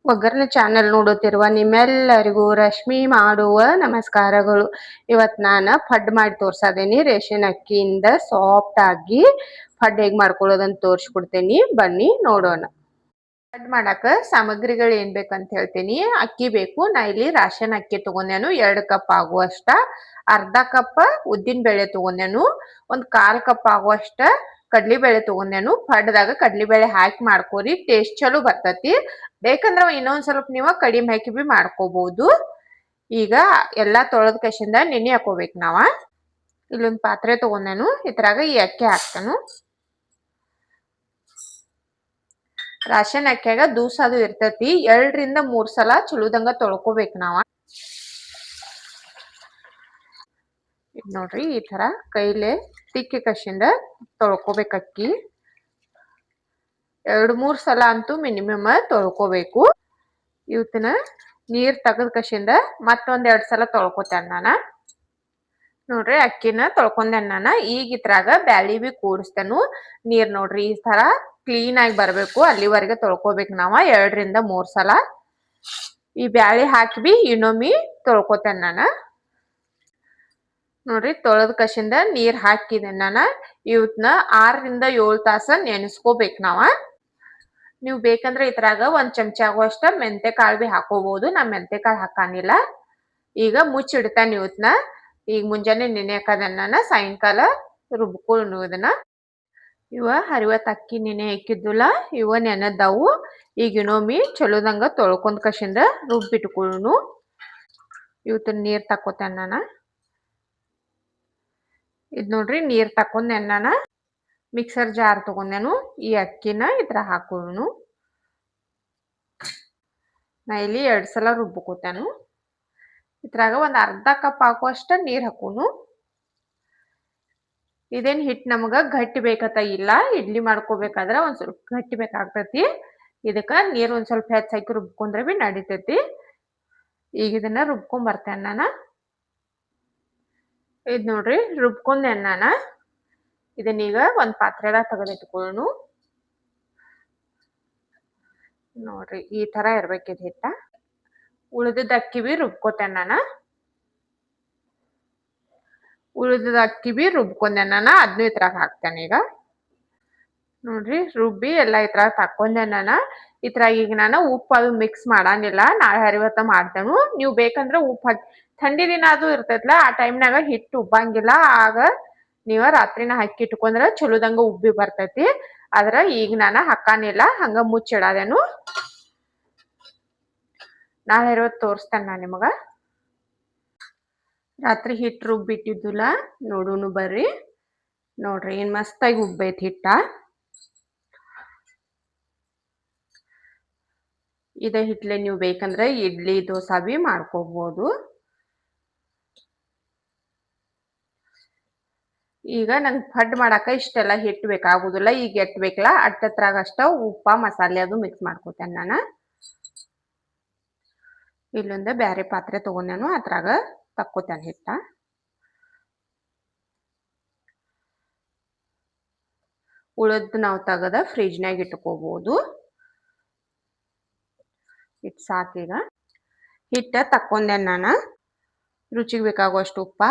ಒಗ್ಗರಣೆ ಚಾನೆಲ್ ನೋಡುತ್ತಿರುವ ನಿಮ್ಮೆಲ್ಲರಿಗೂ ರಶ್ಮಿ ಮಾಡುವ ನಮಸ್ಕಾರಗಳು. ಇವತ್ತು ನಾನು ಪಡ್ ಮಾಡಿ ತೋರ್ಸದೇನಿ. ರೇಷನ್ ಅಕ್ಕಿಯಿಂದ ಸಾಫ್ಟ್ ಆಗಿ ಪಡ್ ಹೇಗ್ ಮಾಡ್ಕೊಳ್ಳೋದಂತ ತೋರಿಸ್ಕೊಡ್ತೇನಿ, ಬನ್ನಿ ನೋಡೋಣ. ಪಡ್ ಮಾಡಾಕ ಸಾಮಗ್ರಿಗಳು ಏನ್ ಬೇಕಂತ ಹೇಳ್ತೀನಿ. ಅಕ್ಕಿ ಬೇಕು. ನಾ ಇಲ್ಲಿ ರಾಶನ್ ಅಕ್ಕಿ ತಗೊಂಡೇನು 2 ಕಪ್ ಆಗುವಷ್ಟ. ಅರ್ಧ ಕಪ್ ಉದ್ದಿನ ಬೇಳೆ ತಗೊಂಡೇನು. 1/4 ಕಪ್ ಆಗುವಷ್ಟ ಕಡ್ಲಿಬೇಳೆ ತಗೊಂಡೇನು. ಪಡ್ದಾಗ ಕಡ್ಲಿಬೇಳೆ ಹಾಕಿ ಮಾಡ್ಕೋರಿ, ಟೇಸ್ಟ್ ಚಲೋ ಬರ್ತತಿ. ಬೇಕಂದ್ರ ಇನ್ನೊಂದ್ ಸ್ವಲ್ಪ ನೀವು ಕಡಿಮೆ ಹಾಕಿ ಬಿ ಮಾಡ್ಕೋಬಹುದು. ಈಗ ಎಲ್ಲಾ ತೊಳೆದ ಕಸಿಂದ ನೆನೆ ಹಾಕೋಬೇಕು ನಾವ. ಇಲ್ಲೊಂದ್ ಪಾತ್ರೆ ತಗೊಂಡೇನು. ಇದ್ರಾಗ ಈ ಅಕ್ಕಿ ಹಾಕ್ತೇನು. ರಾಶನ್ ಅಕ್ಕಿಯಾಗ ದೂಸ ಅದು ಇರ್ತತಿ. 2 ರಿಂದ 3 ಸಲ ಚಲೋದಂಗ ತೊಳ್ಕೊಬೇಕು ನಾವ. ಇದ್ ನೋಡ್ರಿ, ಈ ತರ ಕೈಲೆ ತಿಕ್ಕಿ ಕಸಿಂದ ತೊಳ್ಕೊಬೇಕು ಅಕ್ಕಿ. 2-3 ಸಲ ಅಂತೂ ಮಿನಿಮಮ್ ತೊಳ್ಕೊಬೇಕು. ಇವತ್ತಿನ ನೀರ್ ತೆಗದ ಕಸಿಂದ ಮತ್ತೊಂದ್ 2 ಸಲ ತೊಳ್ಕೊತೇನೆ ನಾನ. ನೋಡ್ರಿ, ಅಕ್ಕಿನ ತೊಳ್ಕೊಂಡೇನ್ ನಾನ. ಈಗ ಇದ್ರಾಗ ಬ್ಯಾಳಿ ಬಿ ಕೂಡಿಸ್ತೇನು. ನೀರ್ ನೋಡ್ರಿ ಈ ತರ ಕ್ಲೀನ್ ಆಗಿ ಬರ್ಬೇಕು, ಅಲ್ಲಿವರೆಗೆ ತೊಳ್ಕೊಬೇಕು ನಾವ 2 ರಿಂದ 3 ಸಲ. ಈ ಬ್ಯಾಳಿ ಹಾಕಿ ಬಿ ಇನ್ನೊಮ್ಮೆ ತೊಳ್ಕೊತೇನೆ ನಾನ. ನೋಡ್ರಿ, ತೊಳೆದ ಕಸಿಂದ ನೀರ್ ಹಾಕಿದೆ ನಾನ. ಇವತ್ನ 6 ರಿಂದ 7 ತಾಸ ನೆನೆಸ್ಕೋಬೇಕು ನಾವ. ನೀವು ಬೇಕಂದ್ರೆ ಇದ್ರಾಗ 1 ಚಮಚ ಆಗುವಷ್ಟ ಮೆಂತೆ ಕಾಳು ಬಿ ಹಾಕೋಬಹುದು. ನಾ ಮೆಂತೆ ಕಾಳು ಹಾಕಾನಿಲ್ಲ. ಈಗ ಮುಚ್ಚಿಡ್ತಾನೆ ಇವತ್ನ. ಈಗ ಮುಂಜಾನೆ ನೆನೆ ಹಾಕದನ್ನ ನಾನ, ಸಾಯಂಕಾಲ ರುಬ್ಕೊಳ್ಳು ಇದನ್ನ. ಇವ 60 ಅಕ್ಕಿ ನೆನೆ ಹಾಕಿದ್ದುಲ್ಲ, ಇವ ನೆನೆದವು. ಈಗ ಇನ್ನೊಮ್ಮೆ ಚಲೋದಂಗ ತೊಳ್ಕೊಂಡ್ ಕಸಿಂದ ರುಬ್ಬಿಟ್ಕೊಳ್ಳು. ಇವತ್ತಿನ ನೀರ್ ತಕ್ಕೋತೇನೆ ನಾನ. ಇದ್ ನೋಡ್ರಿ, ನೀರ್ ತಕೊಂಡೇನ್ ನಾನ. ಮಿಕ್ಸರ್ ಜಾರ್ ತಗೊಂಡೇನು. ಈ ಅಕ್ಕಿನ ಇದ್ರ ಹಾಕೋನು. ನಾ ಇಲ್ಲಿ 2 ಸಲ ರುಬ್ಕೋತೇನು. ಇದ್ರಾಗ 1 ಅರ್ಧ ಕಪ್ ಹಾಕುವಷ್ಟ ನೀರ್ ಹಾಕೋನು. ಇದೇನ್ ಹಿಟ್ ನಮಗ ಗಟ್ಟಿ ಬೇಕತ್ತ ಇಲ್ಲ. ಇಡ್ಲಿ ಮಾಡ್ಕೋಬೇಕಾದ್ರ ಒಂದ್ ಸ್ವಲ್ಪ ಗಟ್ಟಿ ಬೇಕಾಗ್ತತಿ. ಇದಕ್ಕ ನೀರ್ ಒಂದ್ ಸ್ವಲ್ಪ ಹೆಚ್ಚ್ ಹಾಕಿ ರುಬ್ಕೊಂಡ್ರೆ ಬಿ ನಡಿತೈತಿ. ಈಗ ಇದನ್ನ ರುಬ್ಕೊಂಡ್ ಬರ್ತೇನೆ ನಾನ. ಇದ್ ನೋಡ್ರಿ, ರುಬ್ಕೊಂಡೇನ್ ನಾನ. ಇದನ್ನೀಗ ಒಂದ್ ಪಾತ್ರೆದಾಗ ತೆಗೆದಿಟ್ಕೊಳ್ಳೋನು. ನೋಡ್ರಿ, ಈ ತರ ಇರ್ಬೇಕಿದ್ ಹಿಟ್ಟ. ಉಳಿದಿದ್ದ ಅಕ್ಕಿ ಬಿ ರುಬ್ಕೋತೇನೆ ನಾನ. ಉಳಿದಿದ್ದ ಅಕ್ಕಿ ಬಿ ರುಬ್ಕೊಂಡೆ ನಾನ. ಅದನ್ನು ಇದ್ರಾಗ ಹಾಕ್ತೇನೆ ಈಗ. ನೋಡ್ರಿ, ರುಬ್ಬಿ ಎಲ್ಲ ಇದ್ರಾಗ ತಕೊಂಡೆ ನಾನ. ಇದ್ರಾಗ ಈಗ ನಾನು ಉಪ್ಪು ಅದು ಮಿಕ್ಸ್ ಮಾಡಾನಿಲ್ಲ. ನಾಳೆ ಹರಿವತ್ತ ಮಾಡ್ತೇನು. ನೀವು ಬೇಕಂದ್ರೆ ಉಪ್ಪು ಹಾಕಿ, ಥಂಡಿ ದಿನ ಅದು ಇರ್ತೈತ್ಲ, ಆ ಟೈಮ್ನಾಗ ಹಿಟ್ಟು ಉಬ್ಬಂಗಿಲ್ಲ. ಆಗ ನೀವ ರಾತ್ರಿನ ಹಾಕಿ ಇಟ್ಕೊಂಡ್ರ ಚಲೋದಂಗ ಉಬ್ಬಿ ಬರ್ತೈತಿ. ಆದ್ರ ಈಗ ನಾನು ಹಾಕಾನಿಲ್ಲ, ಹಂಗ ಮುಚ್ಚಿಡಾದೇನು. ನಾಳೆ ಹರಿವತ್ ತೋರಿಸ್ತೇನೆ ನಾ ನಿಮಗ. ರಾತ್ರಿ ಹಿಟ್ಟು ರುಬ್ಬಿಟ್ಟಿದ್ದುಲ್ಲ, ನೋಡುನು ಬರ್ರಿ. ನೋಡ್ರಿ, ಏನ್ ಮಸ್ತಾಗಿ ಉಬ್ಬೈತಿ ಹಿಟ್ಟ. ಇದ ಹಿಟ್ಲೆ ನೀವು ಬೇಕಂದ್ರೆ ಇಡ್ಲಿ ದೋಸಾ ಬಿ ಮಾಡ್ಕೋಬಹುದು. ಈಗ ನಂಗೆ ಪಡ್ ಮಾಡಾಕ ಇಷ್ಟೆಲ್ಲ ಹಿಟ್ಟು ಬೇಕಾಗುದಿಲ್ಲ. ಈಗ ಎಟ್ ಬೇಕಲ್ಲ ಅಟ್ಟತ್ರಾಗ ಅಷ್ಟ ಉಪ್ಪ ಮಸಾಲೆ ಅದು ಮಿಕ್ಸ್ ಮಾಡ್ಕೋತೇನೆ ನಾನು. ಇಲ್ಲೊಂದ ಬ್ಯಾರೆ ಪಾತ್ರೆ ತಗೊಂಡೇನು, ಅದ್ರಾಗ ತಕ್ಕೋತೇನೆ ಹಿಟ್ಟ. ಉಳದ್ ನಾವು ತೆಗದ ಫ್ರಿಜ್ನಾಗ ಇಟ್ಕೋಬಹುದು. ಇಟ್ ಸಾಕೀಗ. ಹಿಟ್ಟ ತಕ್ಕೊಂಡೇನ್ ನಾನು. ರುಚಿಗೆ ಬೇಕಾಗುವಷ್ಟು ಉಪ್ಪ.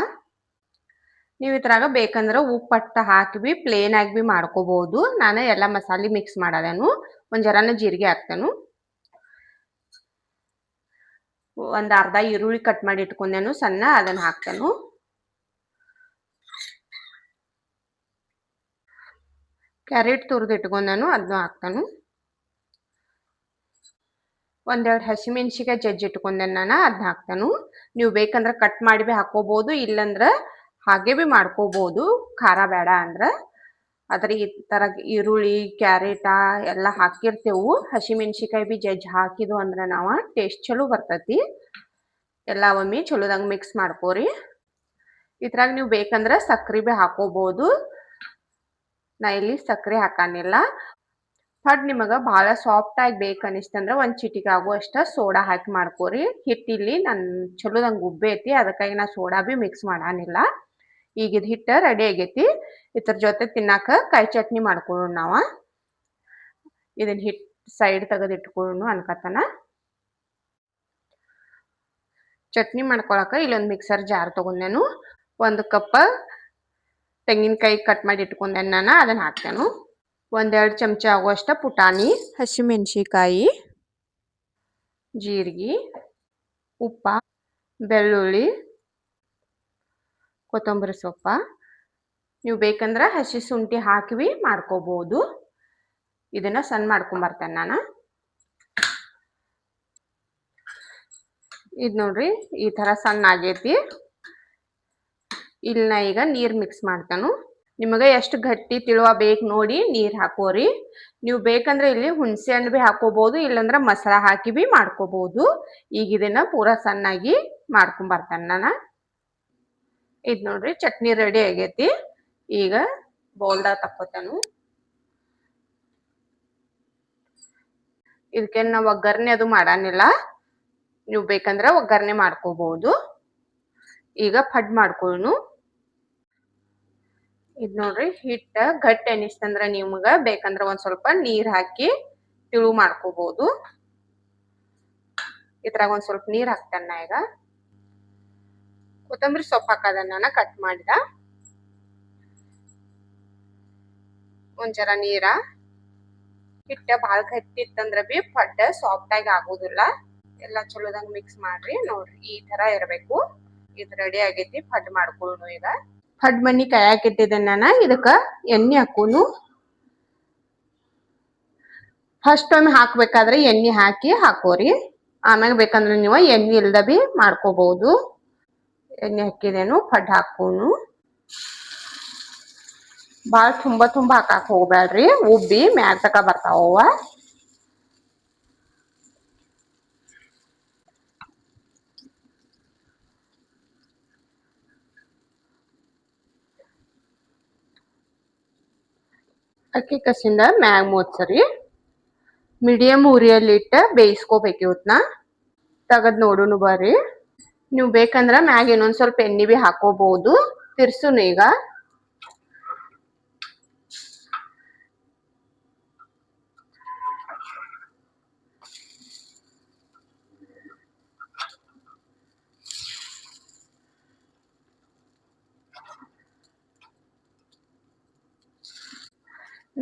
ನೀವು ಇದ್ರಾಗ ಬೇಕಂದ್ರೆ ಉಪ್ಪಟ್ಟ ಹಾಕಿ ಬಿ ಪ್ಲೇನ್ ಆಗಿ ಬಿ ಮಾಡ್ಕೋಬಹುದು. ನಾನು ಎಲ್ಲ ಮಸಾಲೆ ಮಿಕ್ಸ್ ಮಾಡದೇನು. ಒಂದ್ ಜರಾನ ಜೀರಿಗೆ ಹಾಕ್ತೇನು. ಒಂದ್ ಅರ್ಧ ಈರುಳ್ಳಿ ಕಟ್ ಮಾಡಿ ಇಟ್ಕೊಂಡೇನು ಸಣ್ಣ, ಅದನ್ನ ಹಾಕ್ತೇನು. ಕ್ಯಾರೆಟ್ ತುರ್ದು ಇಟ್ಕೊಂಡೇನು, ಅದನ್ನು ಹಾಕ್ತೇನು. 1-2 ಹಸಿಮೆಣಸಿಕಾಯಿ ಜಜ್ಜಿ ಇಟ್ಕೊಂಡೇನು ನಾನು, ಅದನ್ನ ಹಾಕ್ತೇನು. ನೀವು ಬೇಕಂದ್ರೆ ಕಟ್ ಮಾಡಿ ಬಿ ಹಾಕೋಬಹುದು, ಇಲ್ಲಂದ್ರ ಹಾಗೆ ಬಿ ಮಾಡ್ಕೋಬಹುದು ಖಾರ ಬೇಡ ಅಂದ್ರ. ಆದ್ರೆ ಈ ತರ ಈರುಳ್ಳಿ ಕ್ಯಾರೆಟ ಎಲ್ಲ ಹಾಕಿರ್ತೇವು. ಹಸಿಮೆಣಸಿಕಾಯಿ ಬಿ ಜಜ್ಜಿ ಹಾಕಿದ್ವು ಅಂದ್ರೆ ನಾವ ಟೇಸ್ಟ್ ಚಲೋ ಬರ್ತತಿ. ಎಲ್ಲ ಒಮ್ಮೆ ಚಲೋದಂಗ ಮಿಕ್ಸ್ ಮಾಡ್ಕೋರಿ. ಇದ್ರಾಗ ನೀವು ಬೇಕಂದ್ರೆ ಸಕ್ರಿ ಬಿ ಹಾಕೋಬಹುದು. ನಾ ಇಲ್ಲಿ ಸಕ್ರೆ ಹಾಕಾನಿಲ್ಲ. ಪಡ್ ನಿಮಗ ಬಹಳ ಸಾಫ್ಟ್ ಆಗಿ ಬೇಕನ್ನಿಸ್ತಂದ್ರ 1 ಚಿಟಿಕೆ ಆಗುವಷ್ಟ ಸೋಡಾ ಹಾಕಿ ಮಾಡ್ಕೋರಿ. ಹಿಟ್ಟಿಲ್ಲಿ ನನ್ ಚಲೋದಂಗ ಉಬ್ಬೈತಿ, ಅದಕ್ಕಾಗಿ ನಾ ಸೋಡಾ ಬಿ ಮಿಕ್ಸ್ ಮಾಡಾನಿಲ್ಲ. ಈಗ ಇದು ಹಿಟ್ಟ ರೆಡಿ ಆಗೈತಿ. ಇದ್ರ ಜೊತೆ ತಿನ್ನಾಕ ಕಾಯಿ ಚಟ್ನಿ ಮಾಡ್ಕೊಳ್ಳೋಣ ನಾವ. ಇದನ್ನ ಹಿಟ್ ಸೈಡ್ ತೆಗೆದು ಇಟ್ಕೊಳ್ಳೋಣ ಅನ್ಕತನ. ಚಟ್ನಿ ಮಾಡ್ಕೊಳಕ ಇಲ್ಲೊಂದು ಮಿಕ್ಸರ್ ಜಾರ್ ತಗೊಂಡೆನು. 1 ಕಪ್ ತೆಂಗಿನಕಾಯಿ ಕಟ್ ಮಾಡಿ ಇಟ್ಕೊಂಡೆ ನಾನು, ಅದನ್ನ ಹಾಕ್ತೇನೆ. 1-2 ಚಮಚ ಆಗುವಷ್ಟ ಪುಟಾಣಿ, ಹಸಿಮೆಣಸಿಕಾಯಿ, ಜೀರಿಗೆ, ಉಪ್ಪ, ಬೆಳ್ಳುಳ್ಳಿ, ಕೊತ್ತಂಬರಿ ಸೊಪ್ಪ. ನೀವು ಬೇಕಂದ್ರೆ ಹಸಿ ಶುಂಠಿ ಹಾಕಿ ಮಾಡ್ಕೋಬಹುದು. ಇದನ್ನ ಸಣ್ಣ ಮಾಡ್ಕೊಂಬರ್ತೇನೆ ನಾನು. ಇದು ನೋಡ್ರಿ ಈ ತರ ಸಣ್ಣ ಆಗೈತಿ. ಇಲ್ಲಿ ನಾ ಈಗ ನೀರ್ ಮಿಕ್ಸ್ ಮಾಡ್ತಾನು. ನಿಮಗೆ ಎಷ್ಟು ಗಟ್ಟಿ ತಿಳುವ ಬೇಕು ನೋಡಿ ನೀರ್ ಹಾಕೋರಿ. ನೀವು ಬೇಕಂದ್ರೆ ಇಲ್ಲಿ ಹುಣಸೆ ಹಣ್ಣು ಬಿ ಹಾಕೋಬಹುದು, ಇಲ್ಲಂದ್ರ ಮಸಾಲ ಹಾಕಿ ಬಿ ಮಾಡ್ಕೋಬಹುದು. ಈಗ ಇದನ್ನ ಪೂರಾ ಸಣ್ಣಾಗಿ ಮಾಡ್ಕೊಂಬರ್ತೇನೆ ನಾನು. ಇದ್ ನೋಡ್ರಿ ಚಟ್ನಿ ರೆಡಿ ಆಗೈತಿ. ಈಗ ಬೌಲ್ದಾಗ ತಕ್ಕೋತಾನು. ಇದಕ್ಕೆ ನಾವು ಒಗ್ಗರಣೆ ಅದು ಮಾಡಾನಿಲ್ಲ, ನೀವು ಬೇಕಂದ್ರೆ ಒಗ್ಗರಣೆ ಮಾಡ್ಕೋಬಹುದು. ಈಗ ಪಡ್ ಮಾಡ್ಕೊಳ್ಳು. ಇದ್ ನೋಡ್ರಿ ಹಿಟ್ಟ ಗಟ್ಟಿ ಅನಿಸ್ತಂದ್ರ ನಿಮ್ಗ ಬೇಕಂದ್ರ ಒಂದ್ ಸ್ವಲ್ಪ ನೀರ್ ಹಾಕಿ ತಿಳು ಮಾಡ್ಕೋಬಹುದು. ಇದ್ರಾಗ ಒಂದ್ ಸ್ವಲ್ಪ ನೀರ್ ಹಾಕ್ತೇನೆ ನಾ ಈಗ. ಕೊತ್ತಂಬರಿ ಸೊಪ್ಪು ಹಾಕದ ನಾನು ಕಟ್ ಮಾಡಿದ. ಒಂದ್ ಜರ ನೀರ. ಹಿಟ್ಟ ಬಾಳ ಗಟ್ಟಿ ಇತ್ತಂದ್ರ ಬಿ ಪಡ್ಡ ಸಾಫ್ಟ್ ಆಗಿ ಆಗೋದಿಲ್ಲ. ಎಲ್ಲಾ ಚಲೋದಂಗ್ ಮಿಕ್ಸ್ ಮಾಡ್ರಿ. ನೋಡ್ರಿ ಈ ತರ ಇರ್ಬೇಕು. ಇದು ರೆಡಿ ಆಗೈತಿ. ಪಡ್ ಮಾಡ್ಕೊಳ್ಳು ಈಗ. ಪಡ್ ಮನಿ ಕಾಯಕ್ ಇಟ್ಟಿದ್ದೆ ನಾನು. ಇದಕ್ಕ ಎಣ್ಣೆ ಹಾಕೋನು. ಫಸ್ಟ್ ಟೈಮ್ ಹಾಕ್ಬೇಕಾದ್ರೆ ಎಣ್ಣೆ ಹಾಕಿ ಹಾಕೋರಿ. ಆಮ್ಯಾಗ ಬೇಕಂದ್ರೆ ನೀವು ಎಣ್ಣೆ ಇಲ್ದ ಬಿ ಮಾಡ್ಕೋಬಹುದು. ಎಣ್ಣೆ ಹಾಕಿದೇನು ಪಡ್ ಹಾಕೋನು. ಬಾಳ ತುಂಬಾ ಹಾಕಾಕ್ ಹೋಗ್ಬೇಡ್ರಿ, ಉಬ್ಬಿ ಮ್ಯಾಗ ತಕ ಬರ್ತಾವ. ಅಕ್ಕಿ ಕಸಿಂದ ಮ್ಯಾಗ ಮೋದ್ಸರಿ. ಮೀಡಿಯಂ ಉರಿಯಲ್ಲಿ ಇಟ್ಟ ಬೇಯಿಸ್ಕೋಬೇಕು ಇವತ್ನ. ತಗದ್ ನೋಡುನು ಬರ್ರಿ. ನೀವು ಬೇಕಂದ್ರ ಮ್ಯಾಗ ಇನ್ನೊಂದ್ ಸ್ವಲ್ಪ ಎಣ್ಣೆ ಬಿ ಹಾಕೋಬಹುದು. ತಿರ್ಸುನು ಈಗ.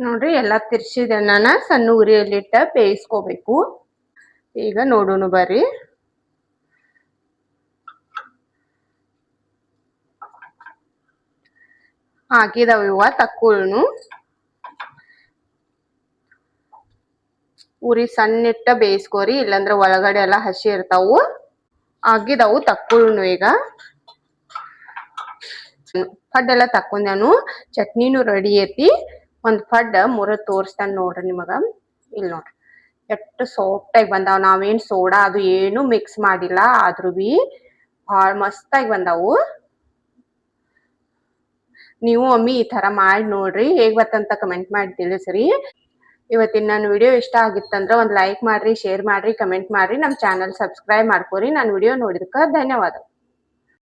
ನೋಡ್ರಿ ಎಲ್ಲಾ ತಿರ್ಸಿದೆ ನಾನು. ಸಣ್ಣ ಉರಿಯಲ್ಲಿಟ್ಟ ಬೇಯಿಸ್ಕೋಬೇಕು. ಈಗ ನೋಡುನು ಬರ್ರಿ. ಹಾಕಿದಾವ ಇವ ತಕ್ಕೊಳ್ಳು. ಉರಿ ಸಣ್ಣ ಇಟ್ಟ ಬೇಯಿಸ್ಕೋರಿ, ಇಲ್ಲಾಂದ್ರ ಒಳಗಡೆ ಎಲ್ಲಾ ಹಸಿ ಇರ್ತಾವು. ಆಗಿದಾವು ತಕ್ಕೊಳ್ಳು ಈಗ. ಪಡ್ ಎಲ್ಲ ತಕ್ಕೊಂಡಾನು. ಚಟ್ನಿನೂ ರೆಡಿ ಐತಿ. ಒಂದ್ ಪಡ್ ಮುರದ್ ತೋರಿಸ್ತಾನ ನೋಡ್ರಿ ನಿಮಗ. ಇಲ್ಲಿ ನೋಡ್ರಿ ಎಷ್ಟು ಸಾಫ್ಟ್ ಆಗಿ ಬಂದಾವ. ನಾವೇನ್ ಸೋಡಾ ಅದು ಏನು ಮಿಕ್ಸ್ ಮಾಡಿಲ್ಲ, ಆದ್ರೂ ಬಿ ಭಾಳ ಮಸ್ತ್ ಆಗಿ ಬಂದಾವು. ನೀವು ಒಮ್ಮೆ ಈ ತರ ಮಾಡಿ ನೋಡ್ರಿ. ಹೇಗ್ ಬರ್ತಂತ ಕಮೆಂಟ್ ಮಾಡಿ ತಿಳಿಸ್ರಿ. ಇವತ್ತಿನ ನನ್ನ ವಿಡಿಯೋ ಇಷ್ಟ ಆಗಿತ್ತಂದ್ರ ಒಂದ್ ಲೈಕ್ ಮಾಡ್ರಿ, ಶೇರ್ ಮಾಡ್ರಿ, ಕಮೆಂಟ್ ಮಾಡ್ರಿ. ನಮ್ ಚಾನಲ್ ಸಬ್ಸ್ಕ್ರೈಬ್ ಮಾಡ್ಕೋರಿ. ನನ್ನ ವಿಡಿಯೋ ನೋಡಿದಕ್ಕ ಧನ್ಯವಾದ.